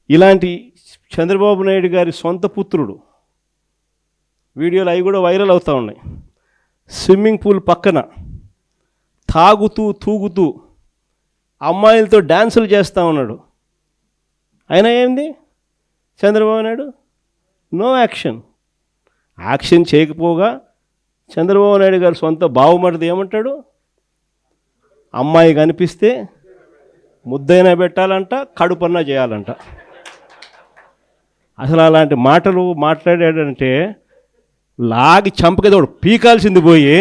ఇలాంటి చంద్రబాబు నాయుడు గారి సొంత పుత్రుడు వీడియోలు అవి కూడా వైరల్ అవుతూ ఉన్నాయి. స్విమ్మింగ్ పూల్ పక్కన తాగుతూ తూగుతూ అమ్మాయిలతో డ్యాన్సులు చేస్తూ ఉన్నాడు. అయినా ఏంది Chandrababu Naidu no action. Action చేయకపోగా చంద్రబాబు నాయుడు గారు సొంత బావమరిది ఏమంటాడు, అమ్మాయి కనిపిస్తే ముద్దైనా పెట్టాలంట, కడుపన్నా చేయాలంట. అసలు అలాంటి మాటలు మాట్లాడాడంటే లాగి చంపకేదోడు పీకాల్సింది పోయి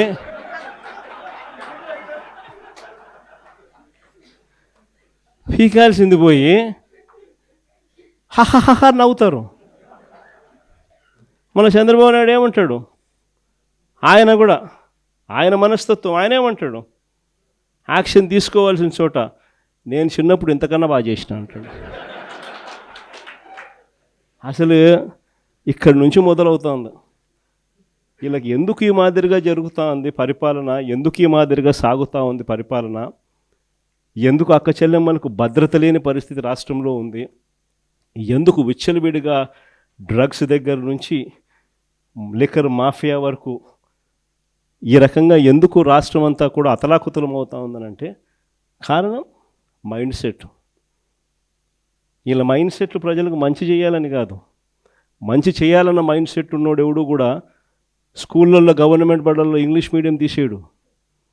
హహహహ నవ్వుతారు. మన చంద్రబాబు నాయుడు ఏమంటాడు, ఆయన కూడా ఆయన మనస్తత్వం ఆయన ఏమంటాడు, యాక్షన్ తీసుకోవాల్సిన చోట నేను చిన్నప్పుడు ఇంతకన్నా బాగా చేసిన అంటాడు. అసలు ఇక్కడి నుంచి మొదలవుతుంది. వీళ్ళకి ఎందుకు ఈ మాదిరిగా జరుగుతూ ఉంది పరిపాలన, ఎందుకు ఈ మాదిరిగా సాగుతూ ఉంది పరిపాలన, ఎందుకు అక్క చెల్లెమ్మలకు భద్రత లేని పరిస్థితి రాష్ట్రంలో ఉంది, ఎందుకు విచ్చలవిడిగా డ్రగ్స్ దగ్గర నుంచి లిక్కర్ మాఫియా వరకు ఈ రకంగా ఎందుకు రాష్ట్రం అంతా కూడా అతలాకుతలం అవుతూ ఉందనంటే కారణం మైండ్ సెట్. వీళ్ళ మైండ్ సెట్లు ప్రజలకు మంచి చేయాలని కాదు, మంచి చేయాలన్న మైండ్ సెట్ ఉన్నోడు ఎవడు కూడా స్కూళ్ళల్లో గవర్నమెంట్ బడుల్లో ఇంగ్లీష్ మీడియం తీసేయడు.